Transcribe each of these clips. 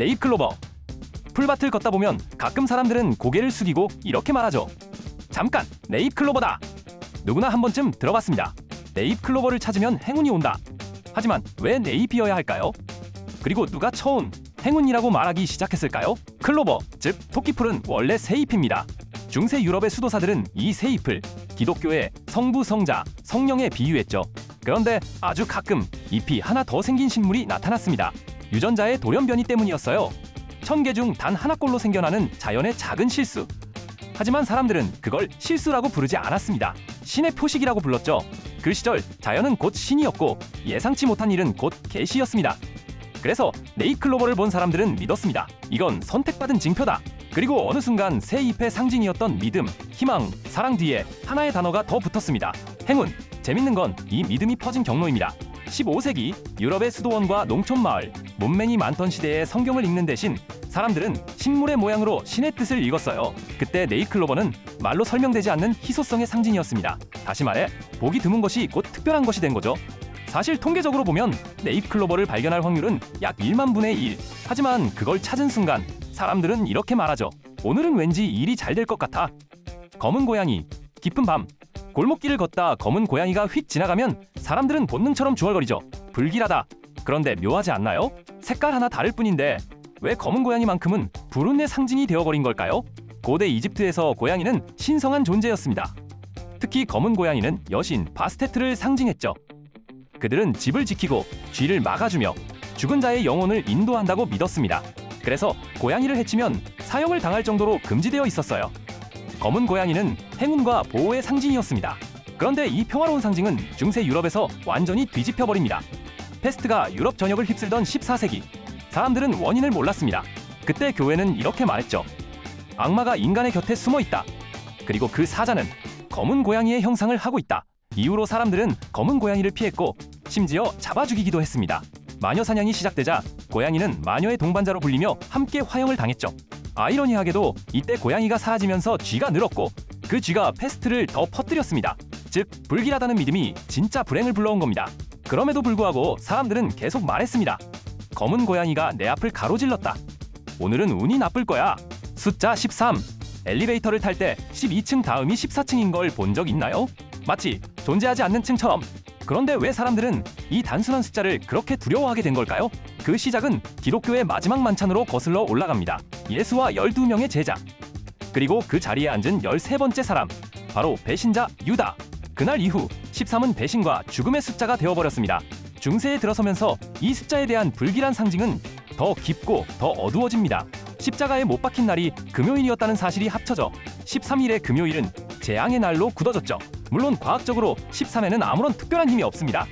네잎클로버. 풀밭을 걷다 보면 가끔 사람들은 고개를 숙이고 이렇게 말하죠. 잠깐, 네잎클로버다. 누구나 한 번쯤 들어봤습니다. 네잎클로버를 찾으면 행운이 온다. 하지만 왜 네잎이어야 할까요? 그리고 누가 처음 행운이라고 말하기 시작했을까요? 클로버, 즉 토끼풀은 원래 새잎입니다. 중세 유럽의 수도사들은 이 새잎을 기독교의 성부, 성자, 성령에 비유했죠. 그런데 아주 가끔 잎이 하나 더 생긴 식물이 나타났습니다. 유전자의 돌연변이 때문이었어요. 1000개 중 단 하나꼴로 생겨나는 자연의 작은 실수. 하지만 사람들은 그걸 실수라고 부르지 않았습니다. 신의 표식이라고 불렀죠. 그 시절 자연은 곧 신이었고 예상치 못한 일은 곧 계시였습니다. 그래서 네잎클로버를 본 사람들은 믿었습니다. 이건 선택받은 징표다. 그리고 어느 순간 새 잎의 상징이었던 믿음, 희망, 사랑 뒤에 하나의 단어가 더 붙었습니다. 행운. 재밌는 건 이 믿음이 퍼진 경로입니다. 15세기 유럽의 수도원과 농촌마을, 문맹이 많던 시대에 성경을 읽는 대신 사람들은 식물의 모양으로 신의 뜻을 읽었어요. 그때 네잎클로버는 말로 설명되지 않는 희소성의 상징이었습니다. 다시 말해 보기 드문 것이 곧 특별한 것이 된 거죠. 사실 통계적으로 보면 네잎클로버를 발견할 확률은 약 1만 분의 1. 하지만 그걸 찾은 순간 사람들은 이렇게 말하죠. 오늘은 왠지 일이 잘 될 것 같아. 검은 고양이, 깊은 밤. 골목길을 걷다 검은 고양이가 휙 지나가면 사람들은 본능처럼 중얼거리죠. 불길하다. 그런데 묘하지 않나요? 색깔 하나 다를 뿐인데 왜 검은 고양이만큼은 불운의 상징이 되어버린 걸까요? 고대 이집트에서 고양이는 신성한 존재였습니다. 특히 검은 고양이는 여신 바스테트를 상징했죠. 그들은 집을 지키고 쥐를 막아주며 죽은 자의 영혼을 인도한다고 믿었습니다. 그래서 고양이를 해치면 사형을 당할 정도로 금지되어 있었어요. 검은 고양이는 행운과 보호의 상징이었습니다. 그런데 이 평화로운 상징은 중세 유럽에서 완전히 뒤집혀버립니다. 페스트가 유럽 전역을 휩쓸던 14세기. 사람들은 원인을 몰랐습니다. 그때 교회는 이렇게 말했죠. 악마가 인간의 곁에 숨어있다. 그리고 그 사자는 검은 고양이의 형상을 하고 있다. 이후로 사람들은 검은 고양이를 피했고 심지어 잡아 죽이기도 했습니다. 마녀 사냥이 시작되자 고양이는 마녀의 동반자로 불리며 함께 화형을 당했죠. 아이러니하게도 이때 고양이가 사라지면서 쥐가 늘었고 그 쥐가 페스트를 더 퍼뜨렸습니다. 즉 불길하다는 믿음이 진짜 불행을 불러온 겁니다. 그럼에도 불구하고 사람들은 계속 말했습니다. 검은 고양이가 내 앞을 가로질렀다. 오늘은 운이 나쁠 거야. 숫자 13. 엘리베이터를 탈 때 12층 다음이 14층인 걸 본 적 있나요? 마치 존재하지 않는 층처럼. 그런데 왜 사람들은 이 단순한 숫자를 그렇게 두려워하게 된 걸까요? 그 시작은 기독교의 마지막 만찬으로 거슬러 올라갑니다. 예수와 12명의 제자, 그리고 그 자리에 앉은 13번째 사람, 바로 배신자 유다. 그날 이후 13은 배신과 죽음의 숫자가 되어버렸습니다. 중세에 들어서면서 이 숫자에 대한 불길한 상징은 더 깊고 더 어두워집니다. 십자가에 못 박힌 날이 금요일이었다는 사실이 합쳐져 13일의 금요일은 재앙의 날로 굳어졌죠. 물론 과학적으로 13에는 아무런 특별한 힘이 없습니다.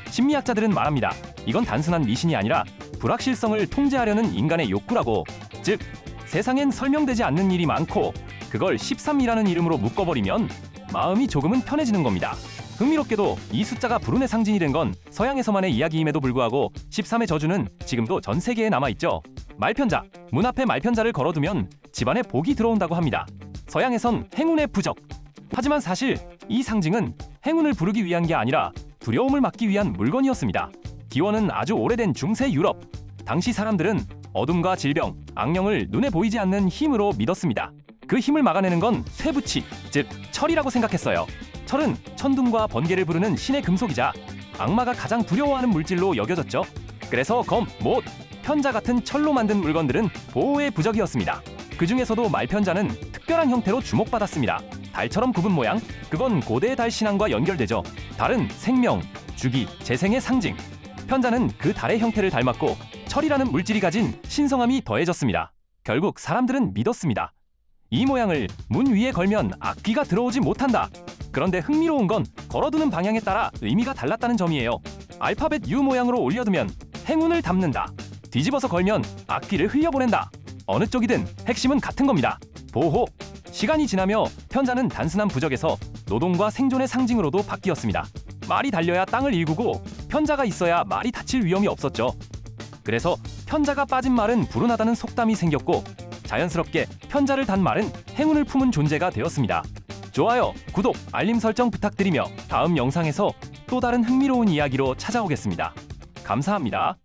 심리학자들은 말합니다. 이건 단순한 미신이 아니라 불확실성을 통제하려는 인간의 욕구라고. 즉 세상엔 설명되지 않는 일이 많고 그걸 13이라는 이름으로 묶어버리면 마음이 조금은 편해지는 겁니다. 흥미롭게도 이 숫자가 불운의 상징이 된 건 서양에서만의 이야기임에도 불구하고 13의 저주는 지금도 전 세계에 남아있죠. 말편자, 문 앞에 말편자를 걸어두면 집안에 복이 들어온다고 합니다. 서양에선 행운의 부적. 하지만 사실 이 상징은 행운을 부르기 위한 게 아니라 두려움을 막기 위한 물건이었습니다. 기원은 아주 오래된 중세 유럽. 당시 사람들은 어둠과 질병, 악령을 눈에 보이지 않는 힘으로 믿었습니다. 그 힘을 막아내는 건 쇠붙이, 즉 철이라고 생각했어요. 철은 천둥과 번개를 부르는 신의 금속이자 악마가 가장 두려워하는 물질로 여겨졌죠. 그래서 검, 못, 편자 같은 철로 만든 물건들은 보호의 부적이었습니다. 그 중에서도 말편자는 특별한 형태로 주목받았습니다. 달처럼 굽은 모양, 그건 고대의 달 신앙과 연결되죠. 달은 생명, 주기, 재생의 상징. 편자는 그 달의 형태를 닮았고 철이라는 물질이 가진 신성함이 더해졌습니다. 결국 사람들은 믿었습니다. 이 모양을 문 위에 걸면 악귀가 들어오지 못한다. 그런데 흥미로운 건 걸어두는 방향에 따라 의미가 달랐다는 점이에요. 알파벳 U 모양으로 올려두면 행운을 담는다. 뒤집어서 걸면 악귀를 흘려보낸다. 어느 쪽이든 핵심은 같은 겁니다. 보호. 시간이 지나며 편자는 단순한 부적에서 노동과 생존의 상징으로도 바뀌었습니다. 말이 달려야 땅을 일구고 편자가 있어야 말이 다칠 위험이 없었죠. 그래서 편자가 빠진 말은 불운하다는 속담이 생겼고 자연스럽게 편자를 단 말은 행운을 품은 존재가 되었습니다. 좋아요, 구독, 알림 설정 부탁드리며 다음 영상에서 또 다른 흥미로운 이야기로 찾아오겠습니다. 감사합니다.